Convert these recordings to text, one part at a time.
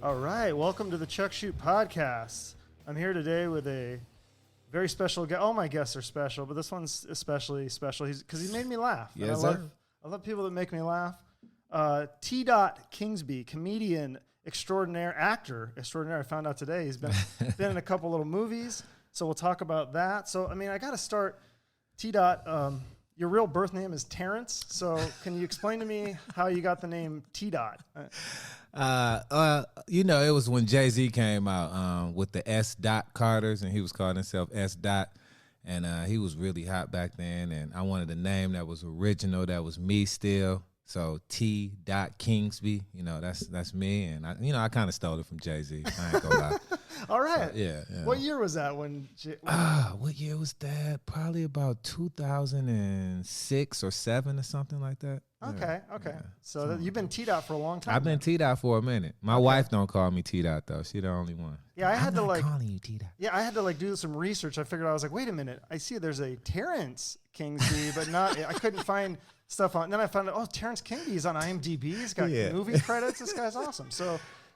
All right, welcome to the Chuck Shoot podcast. I'm here today with a very special guest. All my guests are special, but this one's especially special because he made me laugh. Yes, I love people that make me laugh. T Dot Kingsby, comedian extraordinaire, actor extraordinaire. I found out today he's been in a couple little movies, so we'll talk about that. So, I mean, I got to start. T Dot, your real birth name is Terrence, so can you explain to me how you got the name T Dot? It was when Jay-Z came out with the S. Dot Carters, and he was calling himself S. Dot, and he was really hot back then, and I wanted a name that was original, that was me still. So T Dot Kingsby, that's me, and I kind of stole it from Jay-Z. I ain't gonna lie. All right. So, yeah. What year was that when what year was that? Probably about 2006 or 7 or something like that. Okay. Yeah. So you've been T-Dot for a long time. I've been T-Dot for a minute. My wife don't call me T-Dot though. She the only one. Yeah, I had to calling you T-Dot. Yeah, I had to do some research. I figured I was like, wait a minute. I see there's a Terrence Kingsby, but not. I couldn't find stuff on. And then I found out, oh, Terrence Kingsby is on IMDb. He's got movie credits. This guy's awesome.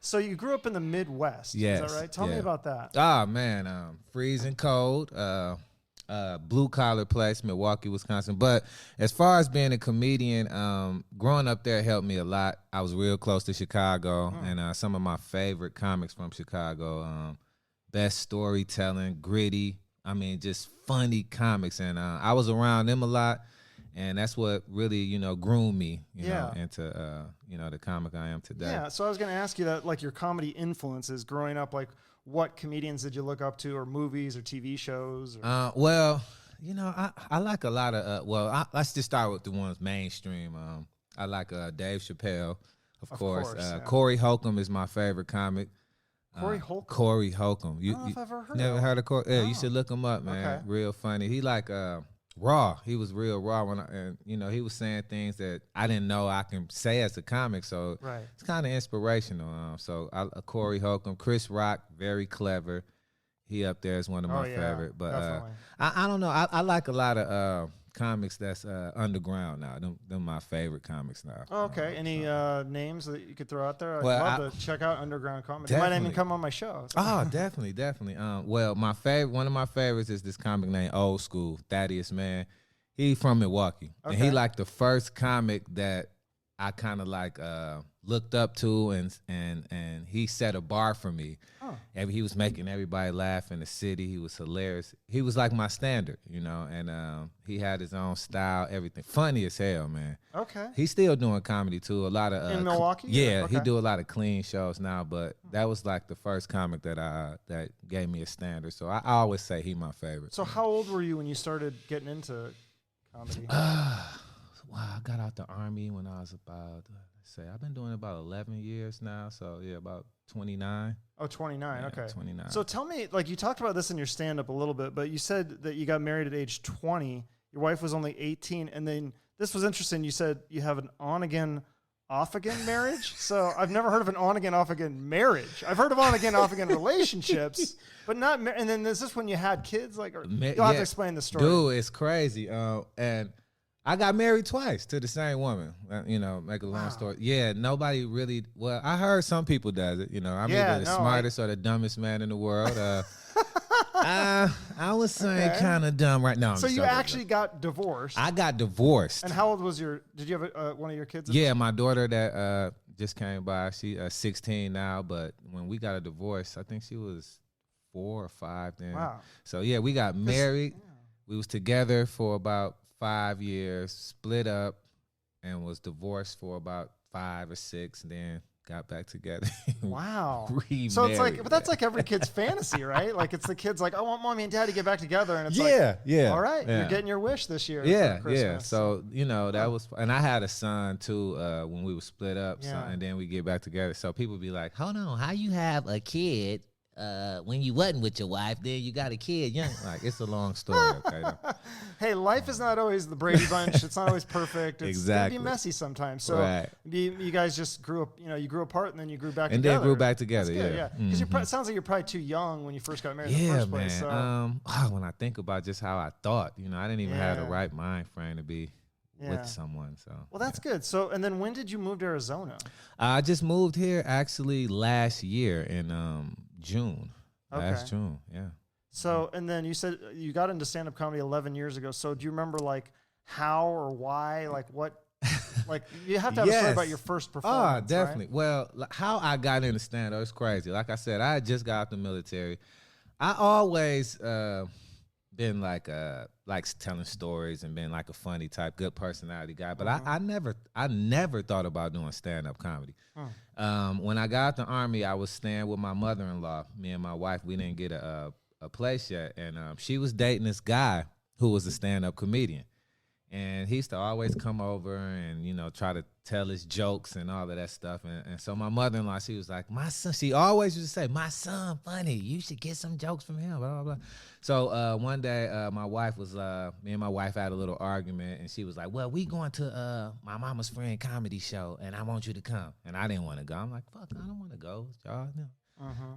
So you grew up in the Midwest. Yes. Is that right? Tell me about that. Ah, man, freezing cold. Blue collar place, Milwaukee, Wisconsin. But as far as being a comedian, growing up there helped me a lot. I was real close to Chicago, and some of my favorite comics from Chicago, best storytelling, gritty. I mean, just funny comics, and I was around them a lot, and that's what really groomed me, into the comic I am today. Yeah. So I was going to ask you that, your comedy influences growing up, what comedians did you look up to, or movies or TV shows? Or? I like a lot of, let's just start with the ones mainstream. I like Dave Chappelle, of course. Yeah. Corey Holcomb is my favorite comic. Corey Holcomb? Corey Holcomb. I don't know if I've ever heard never of heard of Corey? Yeah, No. You should look him up, man. Okay. Real funny. He raw. He was real raw he was saying things that I didn't know I can say as a comic. So Right. it's kind of inspirational. Corey Holcomb, Chris Rock, very clever. He up there is one of my favorite. But I don't know. I like a lot of comics that's underground now. Them my favorite comimes now. Oh, okay. Any names that you could throw out there? I'd Well, love to check out underground comedy. You might even come on my show. Oh, definitely. One of my favorites is this comic named Old School, Thaddeus Mann. He from Milwaukee. Okay. And he the first comic that I kind of looked up to, and he set a bar for me. Oh. He was making everybody laugh in the city. He was hilarious. He was like my standard, and he had his own style, everything. Funny as hell, man. Okay. He's still doing comedy too. A lot of in Milwaukee? Yeah, Okay. he do a lot of clean shows now, but that was the first comic that gave me a standard. So I always say he my favorite. So how old were you when you started getting into comedy? Wow, I got out the Army when I was about, I've been doing it about 11 years now. So, yeah, about 29. Oh, 29. Yeah, okay. 29. So tell me, you talked about this in your stand-up a little bit, but you said that you got married at age 20. Your wife was only 18. And then this was interesting. You said you have an on-again, off-again marriage. So I've never heard of an on-again, off-again marriage. I've heard of on-again, off-again relationships, but not and then is this when you had kids? You'll have to explain the story. Dude, it's crazy. And I got married twice to the same woman. Make a long story. Yeah, nobody really. Well, I heard some people does it. I'm either the smartest or the dumbest man in the world. I was saying kind of dumb right now. So you actually got divorced. I got divorced. And how old was did you have one of your kids? Yeah, my daughter that just came by. She 16 now, but when we got a divorce, I think she was 4 or 5 then. Wow. So yeah, we got married. We was together for about 5 years, split up, and was divorced for about 5 or 6, and then got back together. Wow. Remarried. So it's but that's every kid's fantasy, right? It's the kids I want mommy and daddy to get back together, and it's yeah. All right, you're getting your wish this year. Yeah, for yeah. Christmas. So that was, and I had a son too when we were split up, and then we get back together. So people be like, "Hold on, how you have a kid?" When you wasn't with your wife, then you got a kid. It's a long story, okay? Hey, life is not always the Brady Bunch. It's not always perfect. It's Exactly. It can be messy sometimes. So Right. you guys just grew up, you grew apart and then you grew back And together. then grew back together, That's good, yeah. Because it sounds like you're probably too young when you first got married in the Yeah, first place. man. So. When I think about just how I thought, I didn't even have the Yeah. right mind frame to be with someone. So well, that's good. So, and then when did you move to Arizona? I just moved here actually last year in June. Last June, yeah. So, and then you said you got into stand-up comedy 11 years ago. So do you remember like how or why, like what, like you have to have a story about your first performance. Oh, definitely. Right? Well, how I got into stand-up is crazy. Like I said, I had just got out the military. I always been like telling stories and been like a funny type, good personality guy. But I never thought about doing stand-up comedy. When I got out the Army, I was staying with my mother-in-law. Me and my wife, we didn't get a place yet, and she was dating this guy who was a stand-up comedian. And he used to always come over and, you know, try to tell his jokes and all of that stuff. And so my mother-in-law, she was like, my son, she always used to say, my son funny. You should get some jokes from him, blah, blah, blah. So one day my wife was, me and my wife had a little argument. And she was like, well, we going to my mama's friend comedy show, and I want you to come. And I didn't want to go. I'm like, fuck, I don't want to go. Y'all know.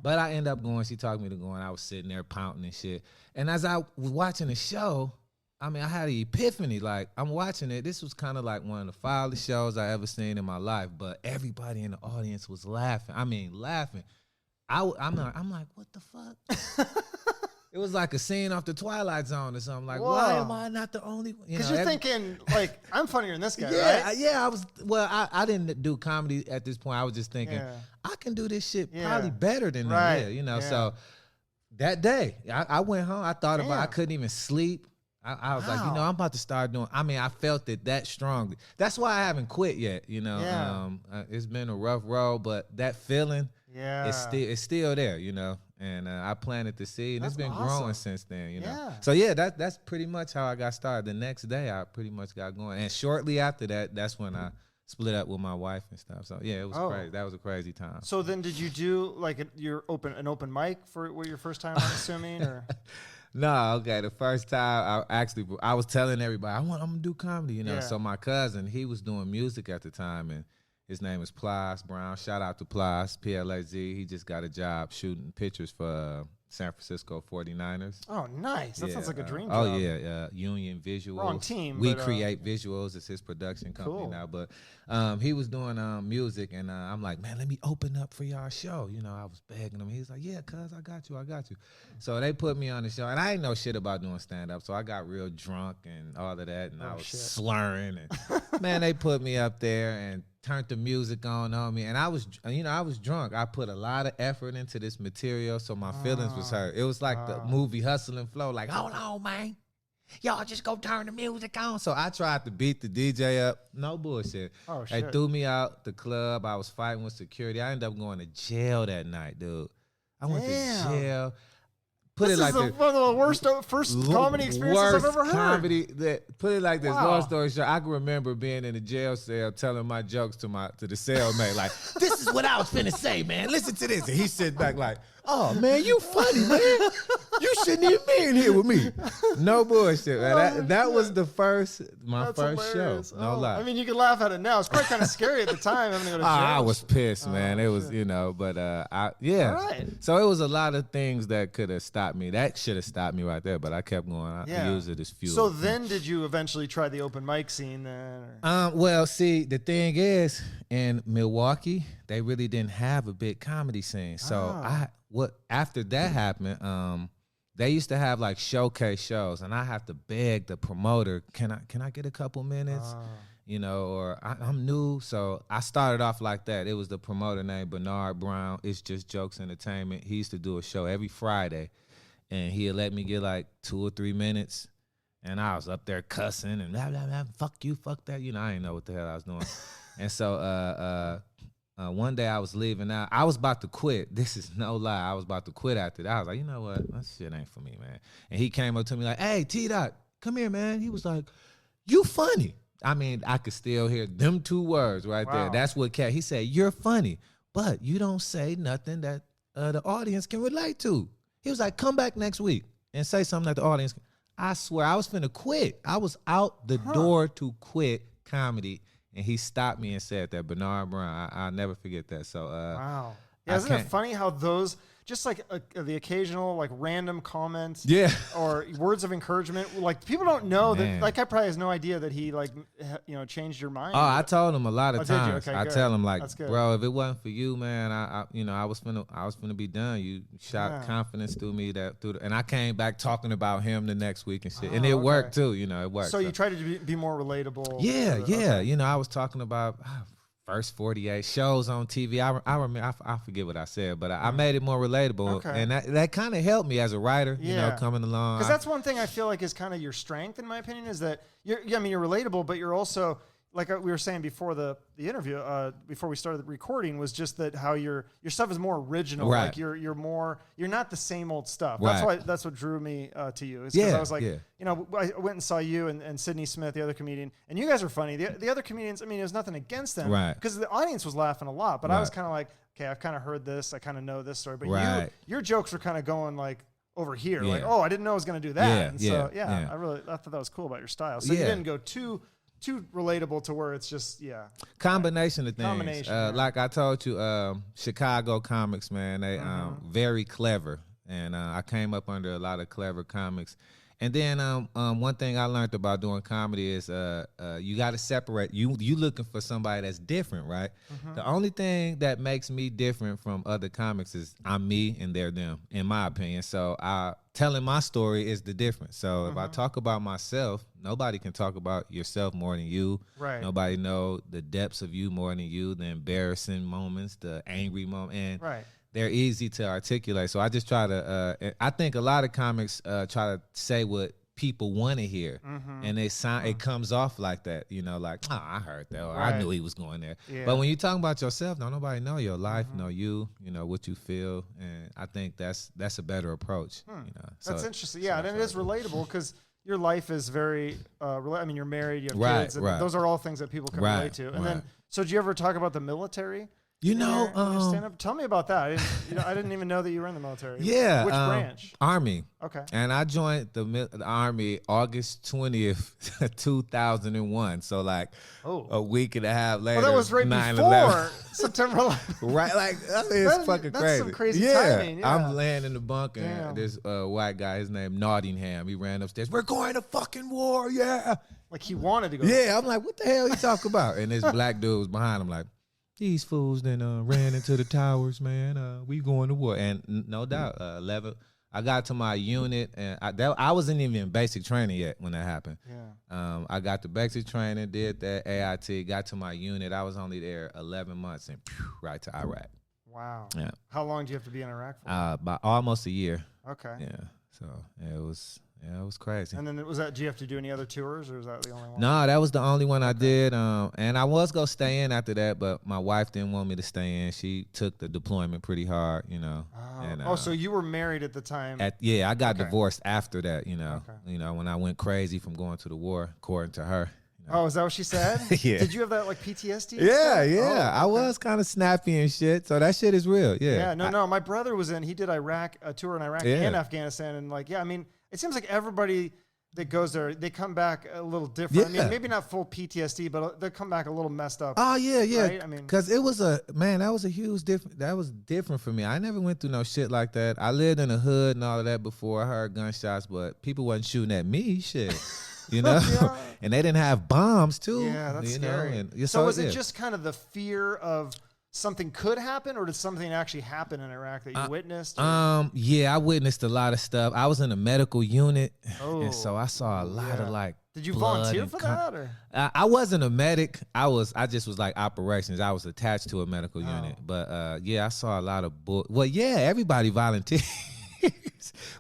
But I ended up going. She talked me to go, and I was sitting there pouting and shit. And as I was watching the show, I mean, I had an epiphany. Like, I'm watching it. This was kind of like one of the foulest shows I ever seen in my life. But everybody in the audience was laughing. I mean, laughing. I'm like, what the fuck? It was like a scene off the Twilight Zone or something. Like, why am I not the only one? Because you're thinking, like, I'm funnier than this guy, right? Yeah, I was. Well, I didn't do comedy at this point. I was just thinking, I can do this shit probably better than them. Yeah, you know. So that day, I went home. I thought about it. I couldn't even sleep. I was like, you know, I'm about to start doing. I mean, I felt it that strongly. That's why I haven't quit yet. You know, it's been a rough road, but that feeling, it's still there. You know, and I planted the seed, and it's been growing since then. You know, so that's pretty much how I got started. The next day, I pretty much got going, and shortly after that, that's when I split up with my wife and stuff. So yeah, it was crazy. That was a crazy time. So then, did you do like an open mic for your first time? I'm assuming, or. No, okay. The first time I was telling everybody I'm gonna do comedy, you know. Yeah. So my cousin, he was doing music at the time, and his name is Plies Brown. Shout out to Plies, PLAZ. He just got a job shooting pictures for San Francisco 49ers. Oh, nice. That sounds like a dream job. Oh, yeah. Union Visuals. Wrong team. We create visuals. It's his production company now. But he was doing music, and I'm like, man, let me open up for y'all show. You know, I was begging him. He's like, yeah, cuz, I got you. So they put me on the show, and I didn't know shit about doing stand-up, so I got real drunk and all of that, and I was slurring. And man, they put me up there and turned the music on me, and I was drunk. I put a lot of effort into this material, so my feelings was hurt. It was like the movie Hustle and Flow, like, hold on, man, y'all just go turn the music on. So I tried to beat the DJ up. No bullshit. They threw me out the club. I was fighting with security. I ended up going to jail that night, dude. I went to jail. One of the worst first comedy experiences I've ever heard. Put it like this. Long story short, I can remember being in a jail cell telling my jokes to the cellmate, like, this is what I was finna say, man. Listen to this. And he sit back like, oh, man, you funny, man. You shouldn't even be in here with me. No bullshit, man. That was my first show. No lie. I mean, you can laugh at it now. It's quite kind of scary at the time. Having to go to jail. I was pissed, man. It was, but All right. So it was a lot of things that could have stopped me. That should have stopped me right there, but I kept going. I used it as fuel. So then did you eventually try the open mic scene then? Well, see, the thing is, in Milwaukee, they really didn't have a big comedy scene. So after that happened, they used to have like showcase shows, and I have to beg the promoter, can I get a couple minutes? You know, or I'm new. So I started off like that. It was the promoter named Bernard Brown. It's Just Jokes Entertainment. He used to do a show every Friday, and he'd let me get like 2 or 3 minutes, and I was up there cussing and blah, blah, blah, fuck you, fuck that. You know, I didn't know what the hell I was doing. And so one day I was leaving out. I was about to quit. This is no lie. I was about to quit after that. I was like, you know what? That shit ain't for me, man. And he came up to me like, hey, T Dot, come here, man. He was like, you funny. I mean, I could still hear them 2 words right there. That's what he said, you're funny, but you don't say nothing that the audience can relate to. He was like, come back next week and say something that the audience can. I swear, I was finna quit. I was out the door to quit comedy, and he stopped me and said that. Bernard Brown, I'll never forget that. So, wow. Yeah, isn't it funny how those, just like the occasional like random comment Yeah. or words of encouragement. Like people don't know Man. that, like guy probably has no idea that he like, changed your mind. Oh, I told him a lot of Oh, did you? times. Okay, I good. tell him like, That's good. bro, if it wasn't for you, man, I was finna be done. You shot Yeah. confidence through me and I came back talking about him the next week and shit, and Oh, it okay. worked too. It worked. So you try to be more relatable. Yeah, yeah. Okay. I was talking about first 48 shows on TV. I remember, I forget what I said, but I made it more relatable, Okay. and that kind of helped me as a writer. Yeah. Coming along. Because that's one thing I feel like is kind of your strength, in my opinion, is that you're relatable, but you're also, like we were saying before the interview, before we started recording, was just that how your stuff is more original. Right. Like you're not the same old stuff. Right. That's what drew me to you. Is because I was like, yeah. I went and saw you and Sydney Smith, the other comedian, and you guys are funny. The other comedians, I mean, there's nothing against them, Right. Because the audience was laughing a lot, but I Right. was kind of like, okay, I've kind of heard this, I kind of know this story, but Right. your jokes were kind of going like over here, Yeah. like, oh, I didn't know I was going to do that. Yeah, And so, yeah. I thought that was cool about your style. So you Yeah. didn't go too relatable to where it's just, Combination of things. Combination, yeah. Like I told you, Chicago comics, man, they very clever, and I came up under a lot of clever comics. And then one thing I learned about doing comedy is you got to separate. You looking for somebody that's different, right? The only thing that makes me different from other comics is I'm me and they're them, in my opinion. So telling my story is the difference. So if I talk about myself, nobody can talk about yourself more than you. Right. Nobody know the depths of you more than you, the embarrassing moments, the angry moment. And right. they're easy to articulate. So I just try to, I think a lot of comics try to say what people want to hear. And it comes off like that, like, oh, I heard that. Or Right. I knew he was going there. Yeah. But when you talk about yourself, don't nobody know your life, know you, what you feel. And I think that's a better approach. That's So- interesting. Yeah, and it is relatable because your life is very, I mean, you're married, you have Right, kids, and right. those are all things that people can Right, relate to. And then, right. so did you ever talk about the military? You in know, your stand-up? Tell me about that. I didn't even know that you were in the military. Yeah. Which branch? Army. Okay. And I joined the Army August 20th, 2001. So like a week and a half later. Well, that was right 9/11. before September 11th. Right, like I mean, it's fucking that's crazy. some crazy timing, yeah. I'm laying in the bunker. Damn. And this white guy, his name Nottingham, he ran upstairs. We're going to fucking war, yeah. Like he wanted to go. Yeah, I'm like, what the hell he talking about? And this black dude was behind him, like, these fools then ran into the towers, man. We going to war, and no doubt, 11. I got to my unit, and I wasn't even in basic training yet when that happened. Yeah. I got the basic training, did that AIT, got to my unit. I was only there 11 months, and right to Iraq. Wow. Yeah. How long do you have to be in Iraq for? About almost a year. Okay. Yeah. So it was crazy. And then do you have to do any other tours, or is that the only one? No, that was the only one I did. And I was gonna stay in after that, but my wife didn't want me to stay in. She took the deployment pretty hard, Oh, And, so you were married at the time. I got Okay. divorced after that, Okay. when I went crazy from going to the war, according to her. Oh, is that what she said? Yeah. Did you have that like PTSD? and Yeah, stuff? yeah. Oh, I okay. was kind of snappy and shit. So that shit is real. Yeah. Yeah, no. My brother was he did a tour in Iraq Yeah. and Afghanistan, and I mean, it seems like everybody that goes there, they come back a little different. I Yeah. mean, maybe not full PTSD, but they come back a little messed up. Oh yeah. Right? I mean, because it was that was a huge different. That was different for me. I never went through no shit like that. I lived in the hood and all of that before. I heard gunshots, but people wasn't shooting at me. Shit. Yeah. And they didn't have bombs too. Yeah, that's scary. And so was it just kind of the fear of something could happen, or did something actually happen in Iraq that you witnessed? Or? Yeah, I witnessed a lot of stuff. I was in a medical unit, Oh, and so I saw a lot of like. Did you blood volunteer and for that, or? I wasn't a medic. I just was like operations. I was attached to a medical unit, but I saw a lot of everybody volunteers.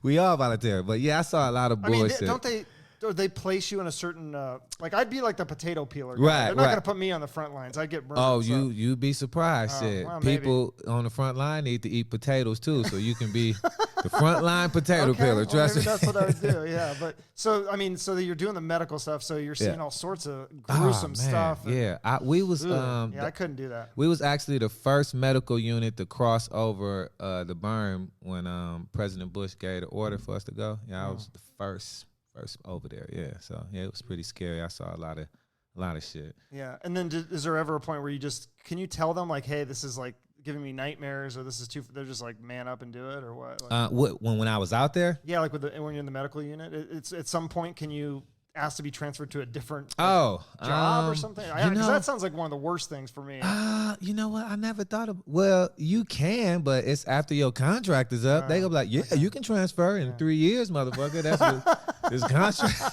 We all volunteer, but I saw a lot of bullshit. Don't they? Or they place you in a certain I'd be like the potato peeler guy. Right, They're not right. gonna put me on the front lines. I get burned. Oh, so. you'd be surprised. Oh, Shit. well, maybe. People on the front line need to eat potatoes too, so you can be the front line potato Okay, peeler. well, Trust maybe me. that's what I would do. Yeah, but so that you're doing the medical stuff, so you're seeing all sorts of gruesome Oh, man. stuff. and- Yeah, we was Ugh, I couldn't do that. we was actually the first medical unit to cross over the berm when President Bush gave the order for us to go. Yeah, I was the first over there. Yeah, so it was pretty scary. I saw a lot of shit. Yeah, and then is there ever a point where can you tell them like, hey, this is like giving me nightmares, or this is too. They're just like, man up and do it, or what? Like, when I was out there? yeah, like when you're in the medical unit, it's at some point can you ask to be transferred to a different job or something? Because that sounds like one of the worst things for me. You know what? I never thought of. Well, you can, but it's after your contract is up. They go be like, yeah, you can transfer in 3 years, motherfucker. That's what this contract.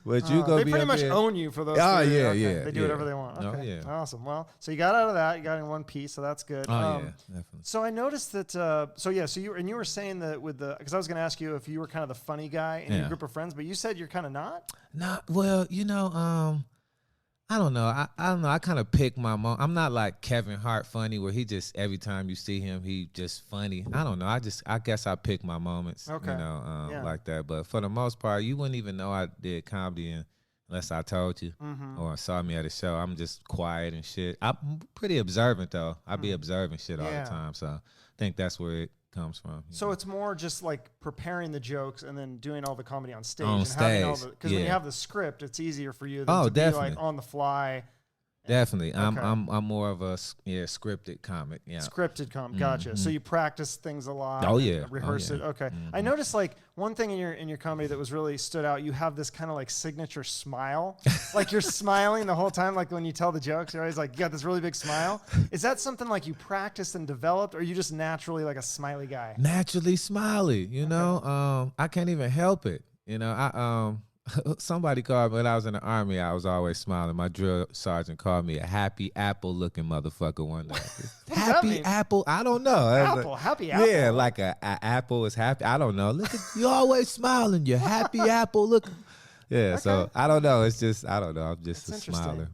But you go they be pretty up much here. own you for those. Oh, 3 years. yeah, Okay. yeah. They do whatever they want. Oh, Okay, yeah. awesome. Well, so you got out of that. You got in one piece, so that's good. Oh, yeah, definitely. So I noticed that. So you were saying that with the, because I was going to ask you if you were kind of the funny guy in your group of friends, but you said you're kind of not. Nah, well, I don't know. I don't know. I kind of pick my mom. I'm not like Kevin Hart funny where he just every time you see him, he just funny. I don't know. I guess I pick my moments, like that. But for the most part, you wouldn't even know I did comedy unless I told you or saw me at a show. I'm just quiet and shit. I'm pretty observant though. I be observing shit all the time. So I think that's where it comes from. So it's more just like preparing the jokes and then doing all the comedy on stage. Because when you have the script, it's easier for you to be like on the fly. Definitely. I'm more of a scripted comic. Yeah. Scripted comic. Gotcha. So you practice things a lot. Oh yeah. Rehearse it. Okay. I noticed like one thing in your comedy that was really stood out. You have this kind of like signature smile. Like you're smiling the whole time. Like when you tell the jokes, you're always like, you got this really big smile. Is that something like you practiced and developed, or are you just naturally like a smiley guy? Naturally smiley. I can't even help it. Somebody called me when I was in the Army. I was always smiling. My drill sergeant called me a happy apple-looking motherfucker one day. Happy apple? I don't know. Happy apple. Yeah, like a apple is happy. I don't know. Look at you, always smiling. You happy apple. Look. Yeah. Okay. So I don't know. It's just I don't know. I'm just a smiler.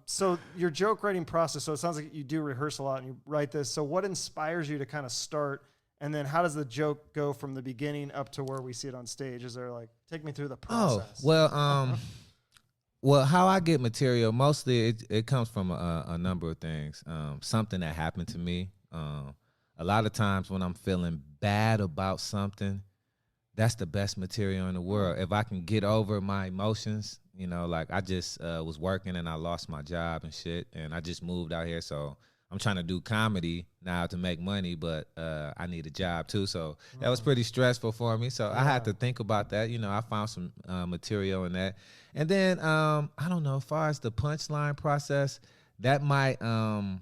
So your joke writing process. So it sounds like you do rehearse a lot and you write this. So what inspires you to kind of start? And then how does the joke go from the beginning up to where we see it on stage? Is there like, take me through the process? Well, how I get material, mostly it comes from a number of things. Something that happened to me. A lot of times when I'm feeling bad about something, that's the best material in the world. If I can get over my emotions, like I just was working and I lost my job and shit, and I just moved out here, so I'm trying to do comedy now to make money, but I need a job too. So that was pretty stressful for me. So I had to think about that. I found some material in that. And then, I don't know, as far as the punchline process, that might, the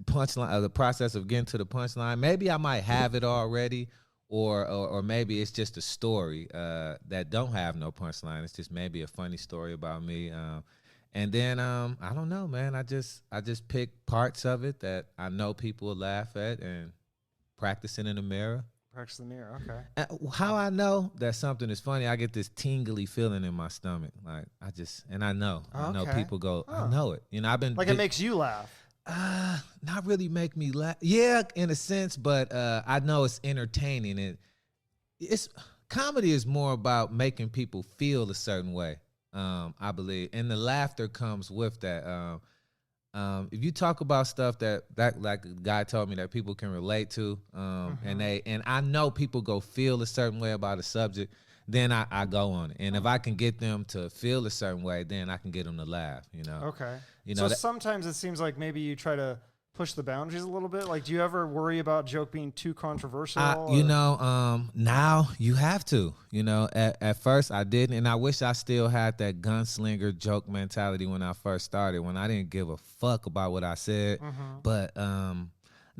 punchline, the process of getting to the punchline, maybe I might have it already, or maybe it's just a story that don't have no punchline. It's just maybe a funny story about me. And then I don't know, man. I just pick parts of it that I know people will laugh at and practice it in the mirror. Practice the mirror, okay. How I know that something is funny, I get this tingly feeling in my stomach. Like I know people go, I know it. I've been like it makes you laugh. Not really make me laugh. Yeah, in a sense, but I know it's entertaining. It's comedy is more about making people feel a certain way. I believe, and the laughter comes with that. If you talk about stuff that like a guy told me that people can relate to, and I know people go feel a certain way about a subject, then I go on it. And if I can get them to feel a certain way, then I can get them to laugh. Okay. So sometimes it seems like maybe you try to push the boundaries a little bit. Like, do you ever worry about joke being too controversial? Now you have to. At first I didn't, and I wish I still had that gunslinger joke mentality when I first started, when I didn't give a fuck about what I said. But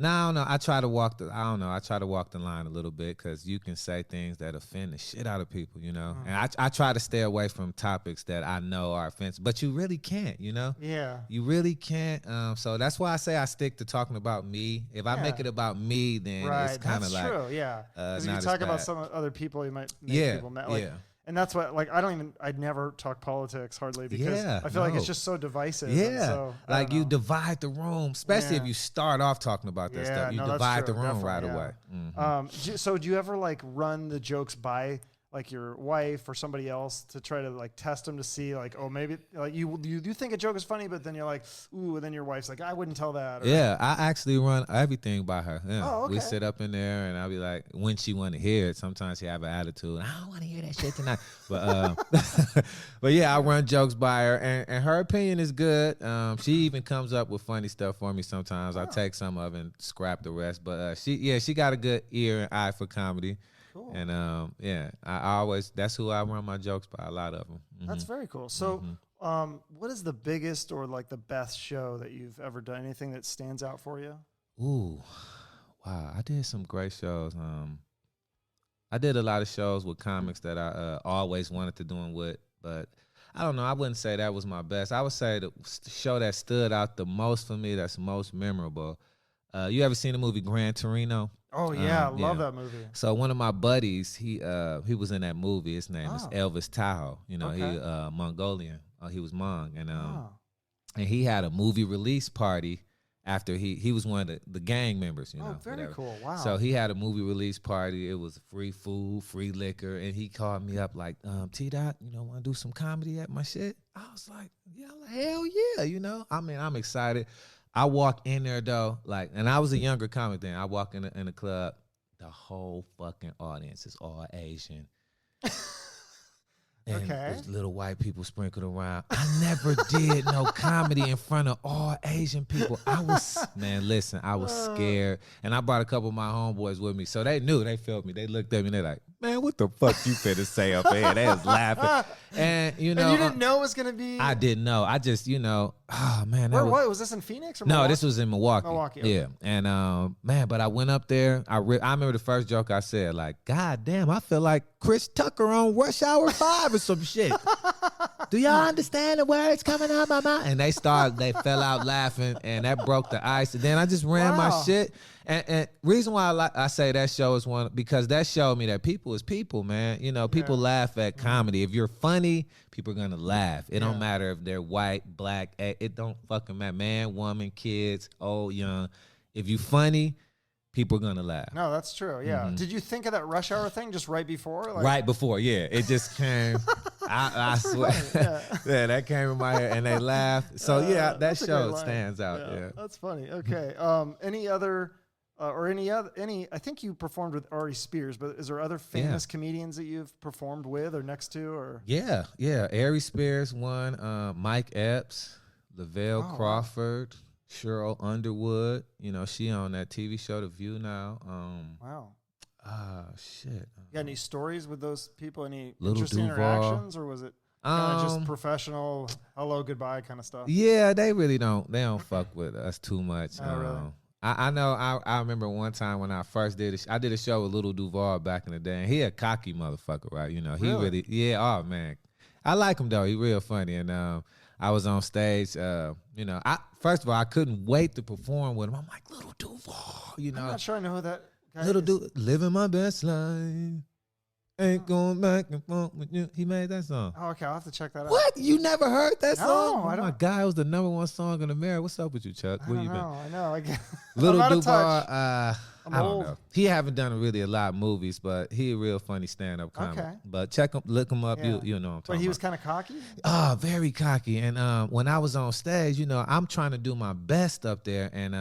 now I try to walk the line a little bit, because you can say things that offend the shit out of people, and I try to stay away from topics that I know are offensive, but you really can't, Yeah. You really can't. So that's why I say I stick to talking about me. If I make it about me, then it's kind of like, true, yeah. Because if you talk about some other people, you might make people mad. Like, and that's what, like, I'd never talk politics hardly, because I feel like it's just so divisive. Yeah. So, like you divide the room, especially if you start off talking about that stuff. You divide the room right away. So do you ever like run the jokes by like your wife or somebody else to try to like test them to see like, oh, maybe like you think a joke is funny, but then you're like, ooh, and then your wife's like, I wouldn't tell that. Or, Yeah, I actually run everything by her. Yeah. Oh, okay. We sit up in there, and I'll be like, when she want to hear it, sometimes she have an attitude. I don't want to hear that shit tonight. But but yeah, I run jokes by her, and her opinion is good. She even comes up with funny stuff for me sometimes. I take some of it and scrap the rest. But she got a good ear and eye for comedy. Cool. And I always, that's who I run my jokes by, a lot of them. Mm-hmm. That's very cool. So what is the biggest or like the best show that you've ever done? Anything that stands out for you? Ooh, wow. I did some great shows. I did a lot of shows with comics that I always wanted to do them with, but I don't know. I wouldn't say that was my best. I would say the show that stood out the most for me, that's most memorable. You ever seen the movie Gran Torino? Oh yeah, I love that movie. So one of my buddies, he was in that movie. His name is Elvis Tahoe. You know, he Mongolian. He was Hmong, and he had a movie release party after he was one of the gang members. You know, very cool. Wow. So he had a movie release party. It was free food, free liquor, and he called me up like, T Dot, want to do some comedy at my shit? I was like, yeah, hell yeah, I'm excited. I walk in there though, and I was a younger comic then. I walk in the club, the whole fucking audience is all Asian. And there's little white people sprinkled around. I never did no comedy in front of all Asian people. I was scared. And I brought a couple of my homeboys with me. So they knew, they felt me. They looked at me and they're like, man, what the fuck you finna say up here? They was laughing. And, and you didn't know it was going to be? I didn't know. I just, oh man. What was this in Phoenix or Milwaukee? No, this was in Milwaukee. Milwaukee. Yeah. And, man, but I went up there. I remember the first joke I said, like, God damn, I feel like Chris Tucker on Rush Hour 5 or some shit. Do y'all understand the words coming out my mouth? And they fell out laughing, and that broke the ice. And then I just ran my shit. And reason why I say that show is because that showed me that people is people, man. People laugh at comedy. If you're funny, people are gonna laugh. It don't matter if they're white, black. It don't fucking matter. Man, woman, kids, old, young. If you funny, people are gonna laugh. No, that's true. Yeah. Mm-hmm. Did you think of that Rush Hour thing just right before? Right before, yeah. It just came. I swear. Yeah, that came in my head, and they laughed. So yeah, that show stands out. Yeah, that's funny. Okay. Any other? I think you performed with Ari Spears, but is there other famous comedians that you've performed with or next to? Or Yeah. Ari Spears won, Mike Epps, Lavelle Crawford, Cheryl Underwood. She on that TV show The View now. Wow. Shit. You got any stories with those people? Any Little interesting Duval. interactions, or was it kind of just professional, hello, goodbye kind of stuff? Yeah, they really don't. They don't fuck with us too much. Oh, really? I know. I remember one time when I first did I did a show with Little Duval back in the day, and he a cocky motherfucker, right? He really oh man, I like him though. He real funny, and I was on stage. First of all, I couldn't wait to perform with him. I'm like, Little Duval, I'm not sure I know who that guy Little is. Dude, living my best life. Ain't going back and forth with you. He made that song. Oh, okay. I'll have to check that out. What? You never heard that song? I don't. My God, it was the #1 song in America. What's up with you, Chuck? Where you been? I know. Little Duval, I old. don't know. He haven't done really a lot of movies, but he a real funny stand-up comic. Okay. But check him, look him up. Yeah. You know what I'm talking But he about. was kind of cocky? Very cocky. And when I was on stage, I'm trying to do my best up there, and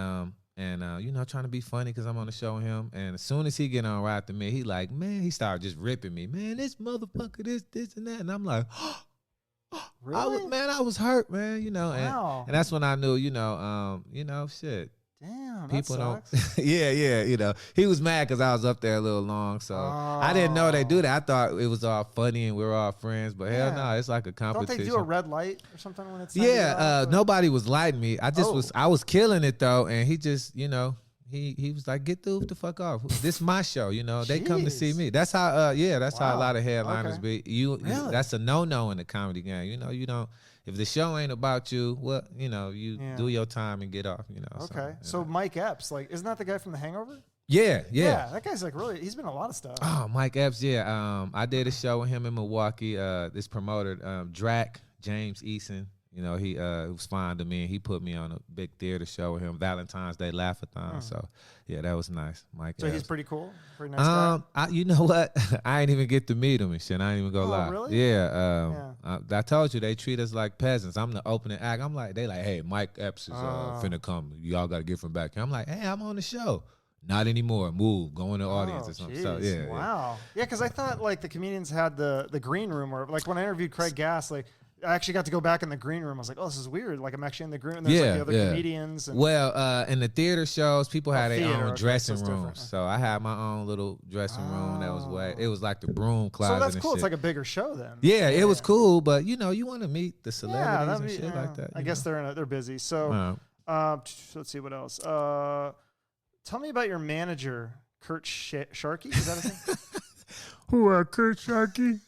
trying to be funny because I'm on the show with him. And as soon as he get on right to me, he like, man, he started just ripping me. Man, this motherfucker, this and that. And I'm like, really? I was hurt, man. Wow. And that's when I knew, shit. Damn, people that don't. sucks. Yeah. He was mad because I was up there a little long, so I didn't know they do that. I thought it was all funny and we were all friends, but hell no, it's like a competition. Don't they do a red light or something when it's? Nobody was lighting me. I was killing it though, and he just, he was like, get the fuck off. This is my show, They come to see me. That's how. That's how a lot of headliners be. Really? That's a no in the comedy game. You don't. If the show ain't about you, well, do your time and get off, Okay. So Mike Epps, isn't that the guy from The Hangover? Yeah. That guy's he's been in a lot of stuff. Oh, Mike Epps, yeah. I did a show with him in Milwaukee. This promoter, Drac, James Eason, You know, he was fond of me, and he put me on a big theater show with him, Valentine's Day Laugh-a-thon. So, yeah, that was nice. Mike So Epps. he's pretty cool? Pretty nice guy? You know what? I ain't even get to meet him and shit. I ain't even gonna lie. Really? Yeah. I told you, they treat us like peasants. I'm the opening act. I'm like, they like, hey, Mike Epps is finna come. Y'all got to get from back here. I'm like, hey, I'm on the show. Not anymore. Move. Go in the audience or something. So, yeah. Wow. Yeah, because I thought like the comedians had the green room, or like when I interviewed Craig Gass, like I actually got to go back in the green room. I was like, oh, this is weird. Like I'm actually in the green room. There's like the other comedians. And well, in the theater shows, people had their own dressing rooms. Different. So I had my own little dressing room. That was it was like the broom closet. So that's and cool. shit. It's like a bigger show then. Yeah, it was cool, but you know, you want to meet the celebrities and shit like that. I guess they're busy. So let's see what else. Tell me about your manager, Kurt Sharkey. Is that a thing? Who, Kurt Sharkey?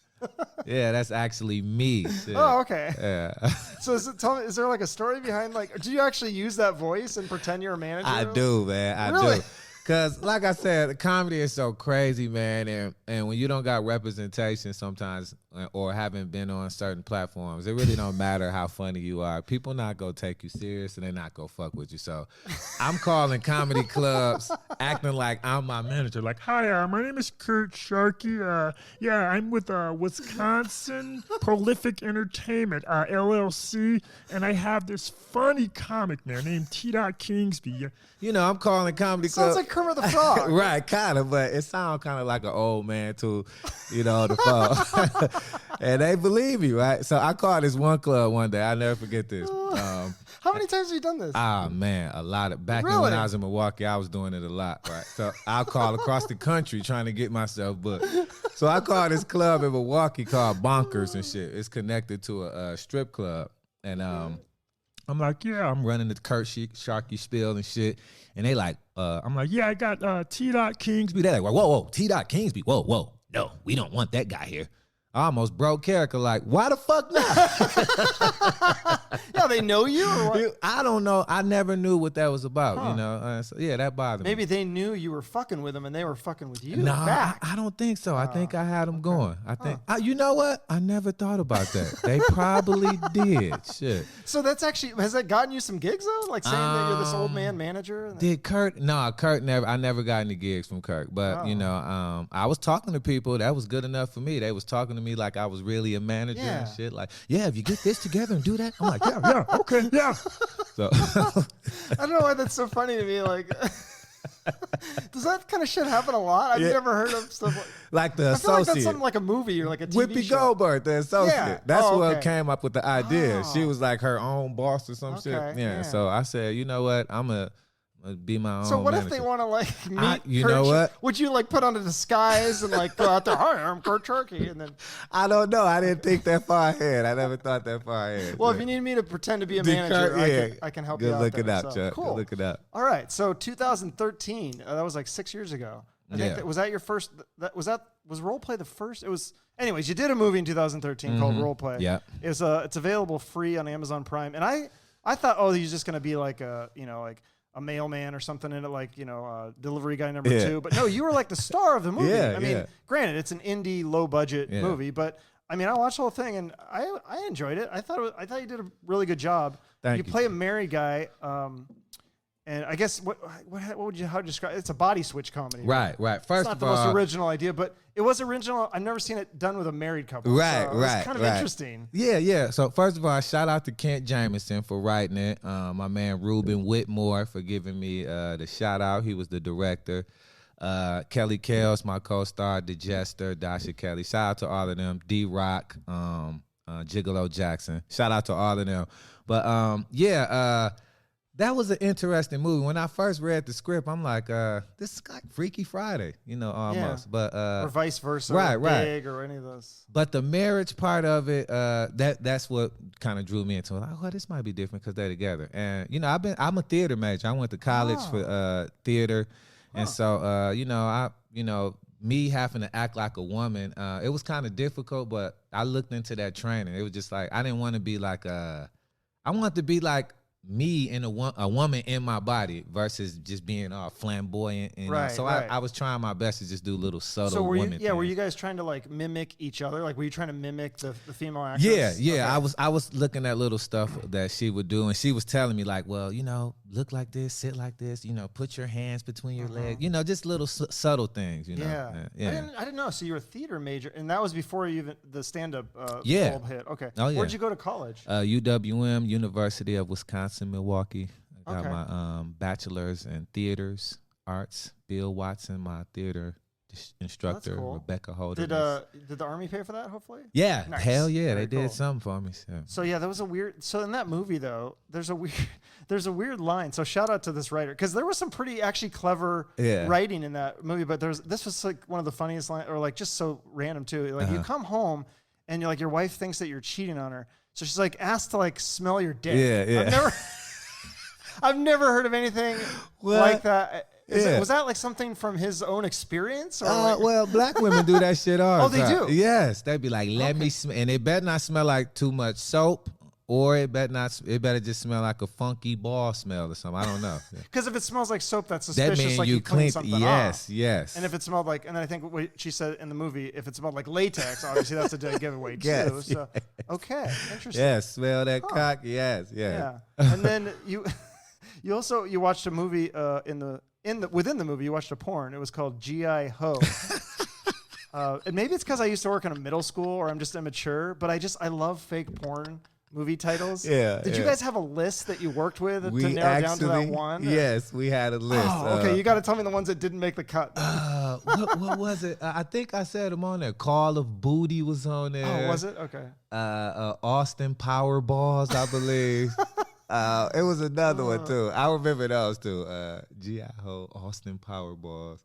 Yeah, that's actually me. Shit. Oh, okay. Yeah. So is there like a story behind, like, do you actually use that voice and pretend you're a manager? I do, man. I do. Because, like I said, the comedy is so crazy, man. And when you don't got representation sometimes or haven't been on certain platforms, it really don't matter how funny you are. People not going to take you serious and they not going to fuck with you. So I'm calling comedy clubs acting like I'm my manager. Like, hi, my name is Kurt Sharkey. I'm with Wisconsin Prolific Entertainment, LLC, and I have this funny comic there named T Dot Kingsby. You know, I'm calling comedy clubs. Sounds like Kermit the Frog. Right, kind of, but it sounds kind of like an old man too, you know, the phone. And they believe me, right? So I called this one club one day. I'll never forget this. How many times have you done this? Man, a lot. Back when I was in Milwaukee, I was doing it a lot, right? So I'll call across the country trying to get myself booked. So I called this club in Milwaukee called Bonkers and shit. It's connected to a strip club. And I'm like, yeah, I'm running the Kurt Sharkey spiel and shit. And they like, I'm like, yeah, I got T Dot Kingsby. They're like, whoa, T Dot Kingsby. Whoa. No, we don't want that guy here. I almost broke character. Like, why the fuck not? Yeah, they know you or what? I don't know. I never knew what that was about, you know? So, yeah, that bothered me. Maybe they knew you were fucking with them and they were fucking with you. No, back. I don't think so. I think I had them going. I think, you know what? I never thought about that. They probably did. Shit. So that's actually, has that gotten you some gigs though? Like saying that you're this old man manager? Did Kurt? No, Kurt never. I never got any gigs from Kurt. But, you know, I was talking to people. That was good enough for me. They was talking to me like I was really a manager and shit. Like, yeah, if you get this together and do that. I'm like, yeah, okay, yeah. So I don't know why that's so funny to me. Like, does that kind of shit happen a lot? I've never heard of stuff like the I feel associate. like that's something like a movie or like a TV Whoopi show. Goldberg, the associate. Yeah. That's Oh, what okay. came up with the idea. She was like her own boss or some shit. Yeah. So I said, you know what? I'm going to be my own So what manager. if they want to like meet you Kurt know what? Would you like put on a disguise and like go out there, hi, I'm Kurt Sharkey, and then I don't know. I didn't think that far ahead. I never thought that far ahead. well, if you need me to pretend to be a manager, I can help you out. Good looking there. up, Chuck. Cool. Good looking up. All right. So 2013, that was like 6 years ago. I think was that your first? Was Role Play the first? It was. Anyways, you did a movie in 2013 called Role Play. Yeah. It's available free on Amazon Prime, and I thought, oh, he's just gonna be like a like a mailman or something in it, like delivery guy number 2. But no, you were like the star of the movie. I mean, granted, it's an indie, low budget movie, but I mean, I watched the whole thing and I enjoyed it. I thought you did a really good job. Thank you you. play a married guy. And I guess how would you describe it? It's a body switch comedy. Right. It's not the most original idea, but it was original. I've never seen it done with a married couple. Right. It's kind of interesting. Yeah. So first of all, shout out to Kent Jameson for writing it. My man Ruben Whitmore for giving me the shout out. He was the director. Kelly Kels, my co-star, the Jester, Dasha Kelly. Shout out to all of them. D-Rock, Gigolo Jackson. Shout out to all of them. But that was an interesting movie. When I first read the script, I'm like, this is like Freaky Friday, almost. Yeah. But or vice versa, right, or right. Big, or any of those. But the marriage part of it, that's what kind of drew me into it. Like, oh, this might be different because they're together. And I'm a theater major. I went to college for theater, and so me having to act like a woman, it was kind of difficult. But I looked into that training. It was just like I didn't want to be like I wanted to be like me and a woman in my body versus just being all flamboyant. And, Right, so right. I was trying my best to just do little subtle So were you, women yeah, were things. you guys trying to like mimic each other? Like, were you trying to mimic the female actress? Yeah. Okay. I was looking at little stuff that she would do, and she was telling me like, well, look like this, sit like this, put your hands between your legs, just little subtle things, Yeah. I didn't know. So you were a theater major, and that was before you even the stand-up Yeah. bulb hit. Okay. Oh, yeah. Where'd you go to college? UWM, University of Wisconsin, Milwaukee. I got Okay. my bachelor's in theaters, arts. Bill Watson, my theater instructor. cool. Rebecca Holder. Did the Army pay for that, hopefully? Yeah, Nice. hell yeah, Very they did cool. something for me. So. So yeah, that was a weird. So in that movie though, there's a weird line. So shout out to this writer because there was some pretty actually clever Yeah. writing in that movie. But this was like one of the funniest lines, or like just so random too. Like you come home and you're like your wife thinks that you're cheating on her, so she's like asked to like smell your dick. Yeah. I've never heard of anything What? like that. Yeah. Was that like something from his own experience? Or like, Well, black women do that shit all the Oh, they time. do? Yes, they be like, let me smell, and it better not smell like too much soap, or it better just smell like a funky ball smell or something. I don't know. because if it smells like soap, that's That suspicious. means like you you cleaned clean. something Yes, off. yes. And if it smelled like, and then I think what she said in the movie, if it smelled like latex, obviously that's a dead giveaway too. Yes, So, okay, interesting. yes, smell that cock. Yes, Yeah. And then you watched a movie within the movie you watched a porn. It was called G.I. Ho. And maybe it's because I used to work in a middle school or I'm just immature, but I love fake porn movie titles. Yeah, Did you yeah. guys have a list that you worked with to We narrow down to that actually- one? or- Yes, we had a list. Oh, okay. You got to tell me the ones that didn't make the cut. What was it? I think I said them on there. Call of Booty was on there. Oh, was it? Okay. Austin Powerballs, I believe. It was another one too. I remember those too. G.I. Ho, Austin Powerballs.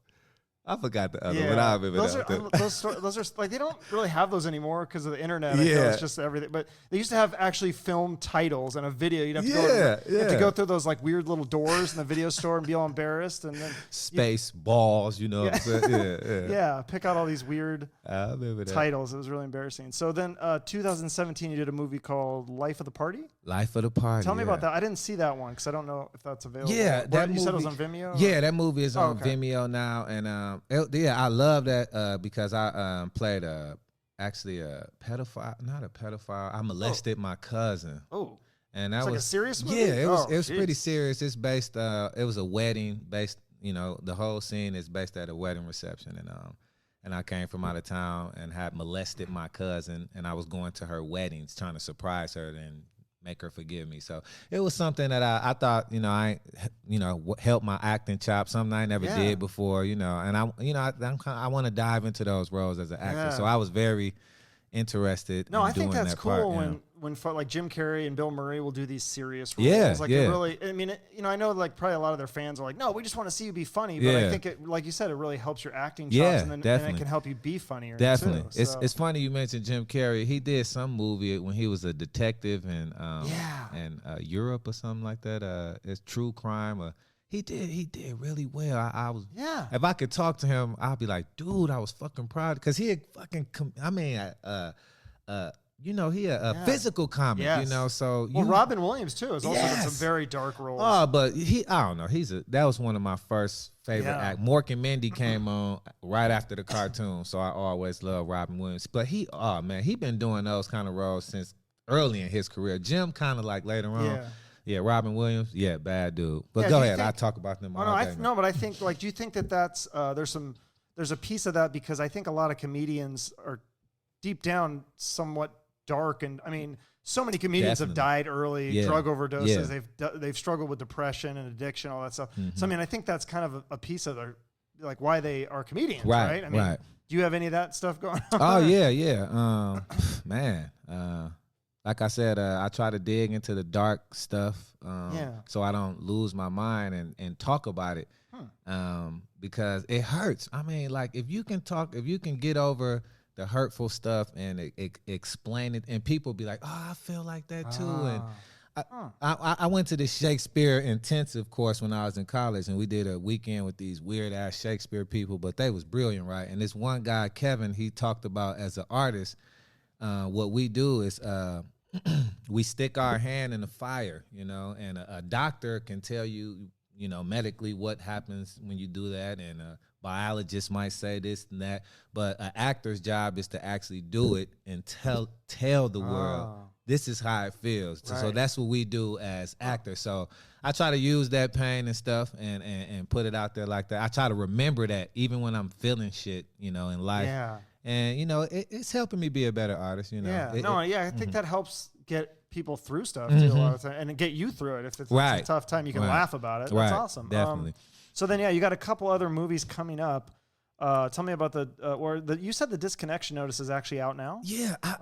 I forgot the other one. I remember those those too. those are like they don't really have those anymore because of the internet. I feel Yeah. it's just everything. But they used to have actually film titles and a video. You'd have to Yeah, you have to yeah. go through those like weird little doors in the video store and be all embarrassed and then Space balls, you know. Yeah. yeah, pick out all these weird I remember that. titles. It was really embarrassing. So then 2017 you did a movie called Life of the Party. Life of the Party. Tell me yeah. about that. I didn't see that one because I don't know if that's available. Yeah, Or that you said it was movie- on Vimeo. Yeah, that movie is on okay. Vimeo now, and I love that because I played actually a pedophile, not a pedophile. I molested my cousin, Oh, and that it's like a was serious movie. yeah, it was Oh, pretty jeez. serious. It's based. It was a wedding based. The whole scene is based at a wedding reception, and I came from out of town and had molested my cousin, and I was going to her weddings trying to surprise her and make her forgive me. So it was something that I thought, help my acting chops, something I never Yeah. did before, and I want to dive into those roles as an actor. Yeah. So I was very interested. No, in I think doing that's that part, cool when like Jim Carrey and Bill Murray will do these serious roles. Yeah, like yeah. it really. I mean, I know like probably a lot of their fans are like, no, we just want to see you be funny. But I Yeah. think it, like you said, it really helps your acting chops, Yeah, and then and definitely. it can help you be funnier. Definitely. too. So- It's funny you mentioned Jim Carrey. He did some movie when he was a detective in Europe or something like that. It's true crime. He did really well. I was Yeah. If I could talk to him, I'd be like, dude, I was fucking proud because he had fucking. He a physical comic. Yes. So Well, Robin Williams too has also done some Yes. very dark roles. Oh, but I don't know. That was one of my first favorite Yeah. act. Mork and Mindy came on right after the cartoon, so I always loved Robin Williams. But he been doing those kind of roles since early in his career. Jim kind of like later on. Yeah. Yeah, Robin Williams. Yeah, bad dude. But Yeah, go do you ahead. think- I'll talk about them Oh, all no, day. no, but I think like, do you think that that's there's a piece of that because I think a lot of comedians are deep down somewhat dark, and I mean, so many comedians have Definitely. died early, Yeah. drug overdoses. Yeah. They've struggled with depression and addiction, all that stuff. Mm-hmm. So I mean, I think that's kind of a piece of their like why they are comedians, Right, right? I mean, right. do you have any of that stuff going on? Oh yeah. Man. Like I said, I try to dig into the dark stuff, so I don't lose my mind and talk about it, because it hurts. I mean, like if you can get over the hurtful stuff and explain it, and people be like, "Oh, I feel like that too." And I went to this Shakespeare intensive course when I was in college, and we did a weekend with these weird ass Shakespeare people, but they was brilliant, right? And this one guy, Kevin, he talked about as an artist, what we do is we stick our hand in the fire, you know, and a doctor can tell you, you know, medically what happens when you do that, and a biologist might say this and that, but an actor's job is to actually do it and tell the world this is how it feels. Right. So that's what we do as actors. So I try to use that pain and stuff and put it out there like that. I try to remember that even when I'm feeling shit, you know, in life. Yeah. And, you know, it's helping me be a better artist, you know. Yeah. I think that helps get people through stuff too a lot of time, and get you through it. If it's a tough time, you can laugh about it. That's awesome. Definitely. So then, you got a couple other movies coming up. Tell me about you said the Disconnection Notice is actually out now? Yeah. I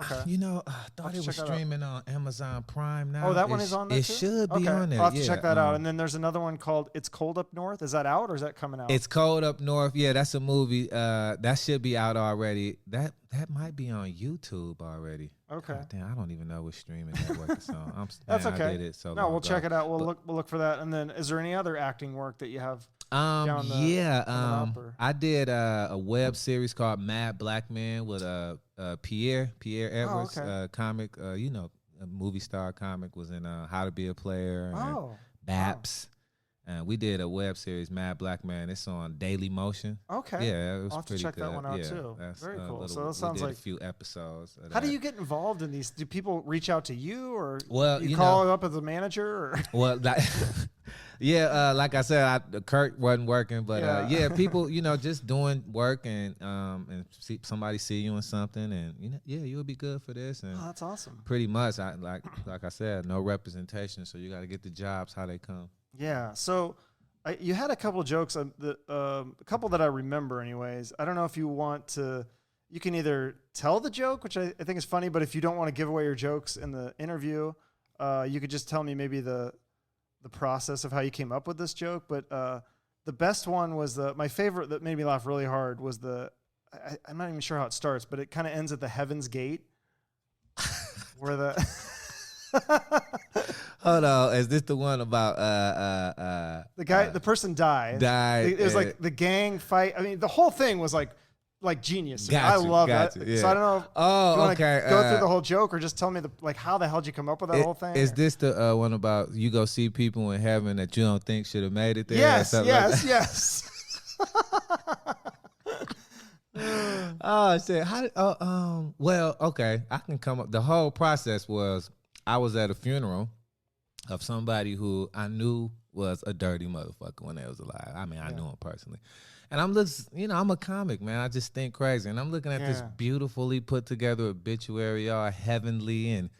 thought it was streaming on Amazon Prime now. Oh, that one is on there too? It should be on there. I'll have to check that out. And then there's another one called It's Cold Up North. Is that out or is that coming out? It's Cold Up North. Yeah, that's a movie. That should be out already. That might be on YouTube already. Okay. God damn, I don't even know which streaming network it's on. That's okay. I did it so we'll check it out. We'll look for that. And then, is there any other acting work that you have? I did a web series called Mad Black Man with Pierre Edwards, comic. A movie star comic, was in How to Be a Player. And Baps. We did a web series, Mad Black Man. It's on Daily Motion. Okay. Yeah, it was I'll have to pretty check good. that one out too. Very cool. So that sounds like a few episodes. How do you get involved in these? Do people reach out to you, or you call up as a manager? Or? Well, like I said, Kurt wasn't working, but people, just doing work and somebody see you in something, and you'll be good for this. And that's awesome. Pretty much, like I said, no representation, so you got to get the jobs how they come. Yeah. So you had a couple of jokes, a couple that I remember anyways. I don't know if you want to, you can either tell the joke, which I think is funny, but if you don't want to give away your jokes in the interview, you could just tell me maybe the process of how you came up with this joke. But the best one was my favorite that made me laugh really hard was I'm not even sure how it starts, but it kind of ends at the Heaven's Gate where the... Hold on, is this the one about the person died? It was like the gang fight. I mean, the whole thing was like genius. I love that. Yeah. So I don't know if you want to go through the whole joke or just tell me how the hell did you come up with that whole thing? Is this the one about you go see people in heaven that you don't think should have made it there? Yes. Oh shit! Well, okay, I can come up. The whole process was I was at a funeral of somebody who I knew was a dirty motherfucker when they was alive. I mean, I knew him personally. And I'm I'm a comic, man. I just think crazy. And I'm looking at this beautifully put together obituary, all heavenly. And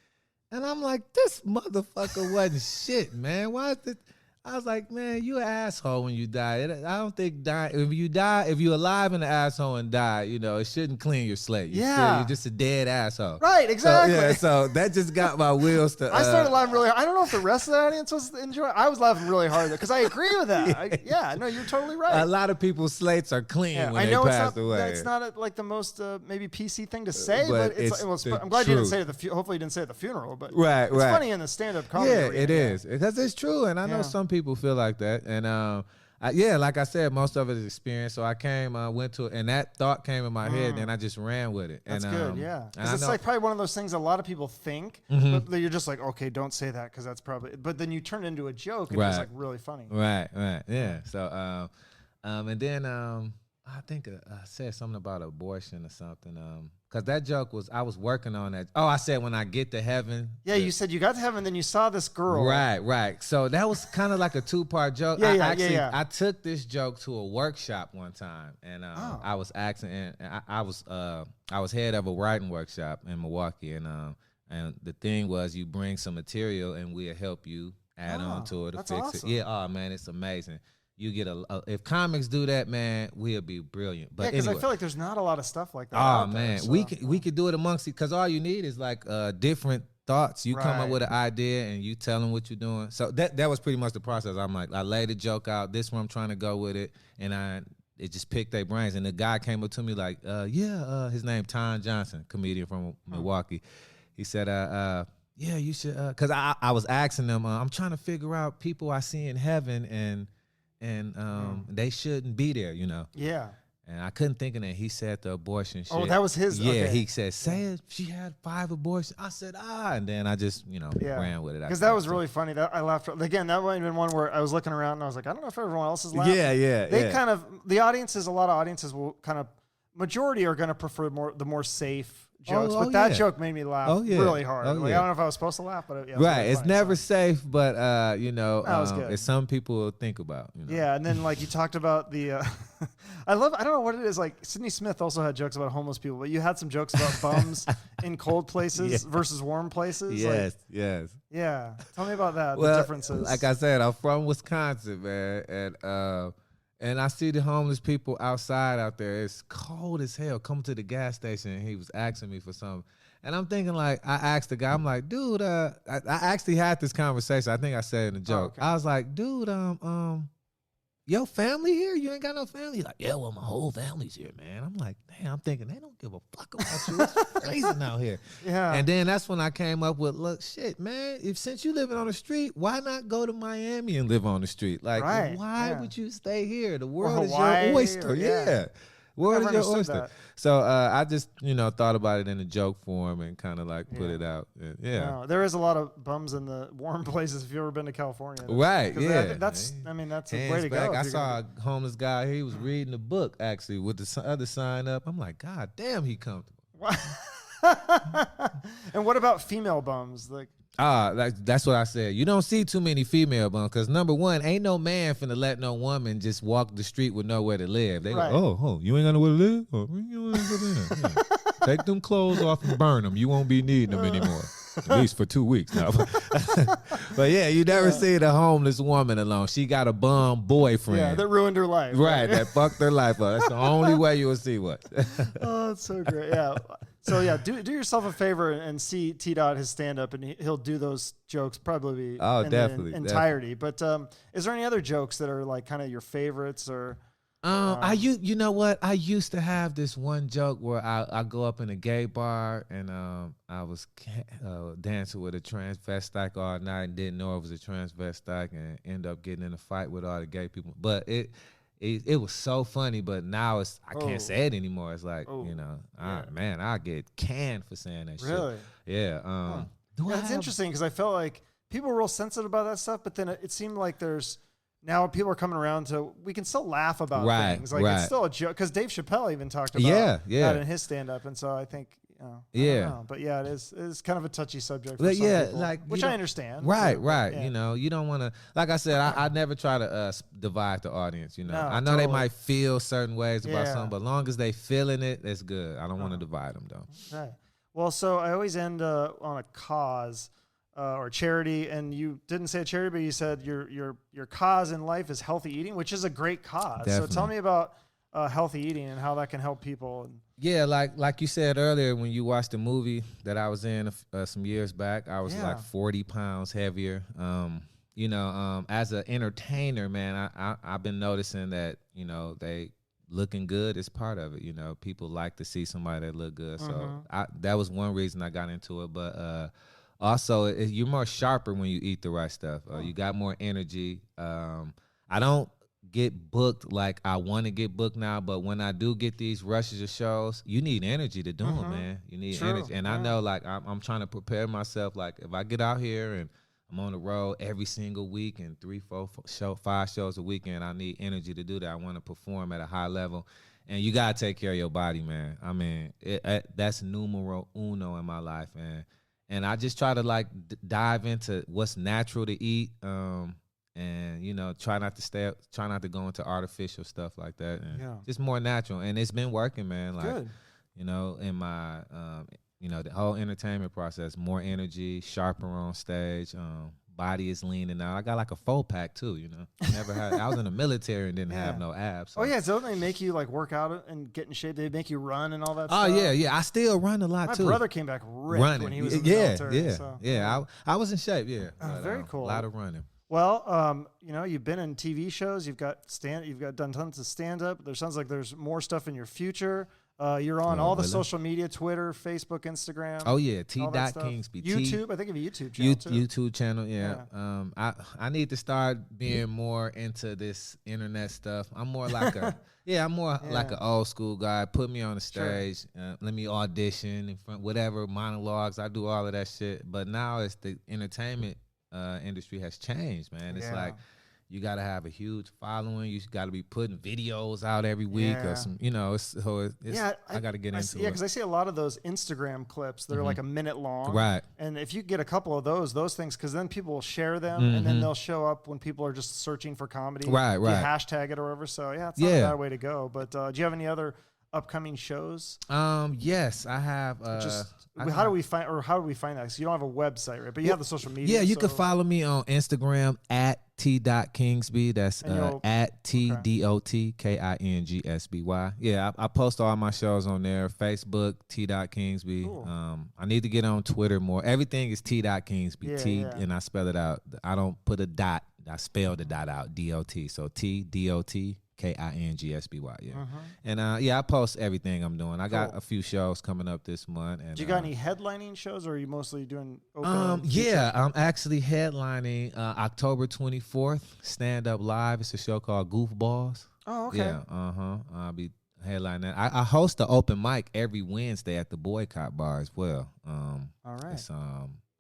I'm like, this motherfucker wasn't shit, man. Why is this? I was like, man, you an asshole when you die. I don't think if you're alive and an asshole and die, it shouldn't clean your slate. You're just a dead asshole. Right, exactly. So that just got my wheels to... I started laughing really hard. I don't know if the rest of the audience was enjoying. I was laughing really hard because I agree with that. You're totally right. A lot of people's slates are clean when they pass away. It's not like the most maybe PC thing to say, but I'm glad you didn't say it at hopefully you didn't say it at the funeral, but it's funny in the stand-up comedy. Yeah, it is. Because it's true, and I know some people feel like that, and like I said, most of it is experience. So I went to it, and that thought came in my head, and I just ran with it. That's good, yeah. Because it's like probably one of those things a lot of people think, but you're just like, okay, don't say that because that's probably. But then you turn it into a joke, and it's like really funny. Right, yeah. So, and then I think I said something about abortion or something. Because that joke I was working on that. Oh, I said when I get to heaven. Yeah, you said you got to heaven, then you saw this girl. Right. So that was kind of like a 2-part joke. I took this joke to a workshop one time, and I was asking, and I was head of a writing workshop in Milwaukee, and the thing was you bring some material, and we'll help you add on to it or fix awesome. it. Yeah, oh man, it's amazing. You get if comics do that, man, we'll be brilliant. But because I feel like there's not a lot of stuff like that. Oh man, we could do it amongst it because all you need is like different thoughts. You come up with an idea and you tell them what you're doing. So that was pretty much the process. I'm like, I laid the joke out. This is where I'm trying to go with it, and it just picked their brains. And the guy came up to me like, his name Tom Johnson, comedian from Milwaukee. He said, yeah, you should, because I was asking them, I'm trying to figure out people I see in heaven and they shouldn't be there, Yeah. And I couldn't think of that. He said the abortion shit. Oh, that was his. Yeah, okay. he said, say it. She had 5 abortions. I said, and then I just, ran with it. Because that was really funny. That I laughed. Again, that might have been one where I was looking around and I was like, I don't know if everyone else is laughing. Yeah. They kind of, the audiences, a lot of audiences will kind of, majority are going to prefer the more safe jokes. But that joke made me laugh really hard. I don't know if I was supposed to laugh, but right. Really it's funny, never safe, but was good. it's some people will think about. Yeah, and then like you talked about the, I don't know what it is. Like Sidney Smith also had jokes about homeless people, but you had some jokes about bums in cold places versus warm places. Yes. Yeah, tell me about that. Well, the differences. Like I said, I'm from Wisconsin, man, and I see the homeless people outside out there. It's cold as hell. Come to the gas station, and he was asking me for something. And I'm thinking, like, I asked the guy, I'm like, dude, I actually had this conversation. I think I said it in a joke. Okay. I was like, dude, your family here? You ain't got no family? He's like, yeah, well, my whole family's here, man. I'm like, damn, I'm thinking, they don't give a fuck about you. It's freezing out here. Yeah. And then that's when I came up with, look, shit, man, since you living on the street, why not go to Miami and live on the street? Like, why would you stay here? The world is your oyster. Yeah. World is your oyster. So I just, thought about it in a joke form and kind of like put it out. No, there is a lot of bums in the warm places if you've ever been to California. Right, yeah. That's a way to go. I saw a homeless guy. He was reading a book, actually, with the other sign up. I'm like, God damn, he comfortable. And what about female bums? Like, that's what I said. You don't see too many female bums because number one, ain't no man finna let no woman just walk the street with nowhere to live. They go, oh, you ain't got nowhere to live? Oh, you ain't gonna live? Yeah. Take them clothes off and burn them. You won't be needing them anymore. At least for 2 weeks now. But yeah, you never see the homeless woman alone. She got a bum boyfriend. Yeah, that ruined her life. Right, that fucked her life up. That's the only way you will see one. Oh, that's so great. Yeah. So yeah, do yourself a favor and see T Dot his stand up, and he'll do those jokes probably in definitely, the entirety. Definitely. But is there any other jokes that are like kind of your favorites or? You know what? I used to have this one joke where I go up in a gay bar and I was dancing with a transvestite all night and didn't know it was a transvestite and end up getting in a fight with all the gay people. But it was so funny, but now I can't say it anymore. It's like, I get canned for saying that shit. Really? Yeah. That's interesting because I felt like people were real sensitive about that stuff, but then it seemed like now people are coming around to, we can still laugh about things. Like it's still a joke. Because Dave Chappelle even talked about that in his stand-up. And so I think, I don't know. But yeah, it is kind of a touchy subject for some people, which I understand. Right. Yeah. You don't want to, like I said, I never try to divide the audience, No, I know they might feel certain ways about something, but as long as they feeling it, it's good. I don't want to divide them, though. Right. Well, so I always end on a cause. Or charity, and you didn't say charity, but you said your cause in life is healthy eating, which is a great cause. Definitely. So tell me about healthy eating and how that can help people. Yeah, like you said earlier, when you watched the movie that I was in some years back, I was like 40 pounds heavier. As an entertainer, man, I've been noticing that they looking good is part of it. People like to see somebody that look good, so that was one reason I got into it, but. Also, you're more sharper when you eat the right stuff. You got more energy. I don't get booked like I want to get booked now, but when I do get these rushes of shows, you need energy to do them, man. You need energy. And I know, like, I'm trying to prepare myself. Like, if I get out here and I'm on the road every single week and 3, 4, 5 shows a weekend, I need energy to do that. I want to perform at a high level. And you got to take care of your body, man. I mean, that's numero uno in my life, man. And I just try to like dive into what's natural to eat, and try not to go into artificial stuff like that, and just more natural. And it's been working, man. Like, good. In my, the whole entertainment process, more energy, sharper on stage. Body is leaning out. I got like a 4-pack too, Never had. I was in the military and didn't have no abs. So. Oh yeah, so don't they make you like work out and get in shape? They make you run and all that stuff? Oh yeah. I still run a lot too. My brother came back ripped when he was in the military. I was in shape. Yeah, very cool. A lot of running. Well, you've been in TV shows. You've done tons of stand up. There sounds like there's more stuff in your future. You're on all the really? social media, Twitter, Facebook, Instagram. Oh yeah, T all that Dot stuff. Kingsby. YouTube. I think of a YouTube channel too. YouTube channel, yeah. I need to start being more into this internet stuff. I'm more like like an old school guy. Put me on the stage, let me audition in front, whatever monologues. I do all of that shit. But now it's the entertainment industry has changed, man. It's like you got to have a huge following. You got to be putting videos out every week or some, I got to get into it. Yeah, because I see a lot of those Instagram clips that are like a minute long. Right. And if you get a couple of those things, because then people will share them and then they'll show up when people are just searching for comedy. Right. You hashtag it or whatever. So, it's not a bad way to go. But do you have any other upcoming shows? Yes, I have. How do we find that? Because you don't have a website, right? But you have the social media. Yeah, you can follow me on Instagram at T Dot Kingsby. That's at T Dot Kingsby. Yeah, I post all my shows on there. Facebook, T Dot Kingsby. Cool. I need to get on Twitter more. Everything is T Dot Kingsby. And I spell it out. I don't put a dot. I spell the dot out. D-O-T. So T Dot Kingsby. And I post everything I'm doing. I got a few shows coming up this month. And do you got any headlining shows, or are you mostly doing open? I'm actually headlining October 24th, Stand Up Live. It's a show called Goofballs. Oh, okay. Yeah, I'll be headlining that. I host the open mic every Wednesday at the Boycott Bar as well. All right. It's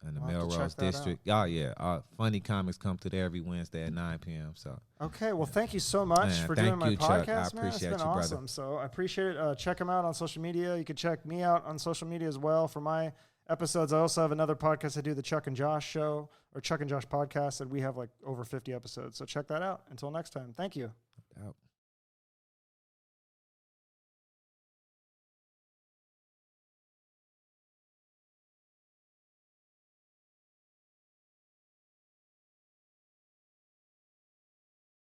in the Melrose District. Oh yeah, funny comics come to there every Wednesday at 9 p.m. So okay, well, thank you so much for doing my podcast, Chuck. I man. It's been awesome. Brother. So I appreciate it. Check them out on social media. You can check me out on social media as well for my episodes. I also have another podcast I do, the Chuck and Josh Show, or Chuck and Josh Podcast, and we have like over 50 episodes. So check that out. Until next time, thank you. Out.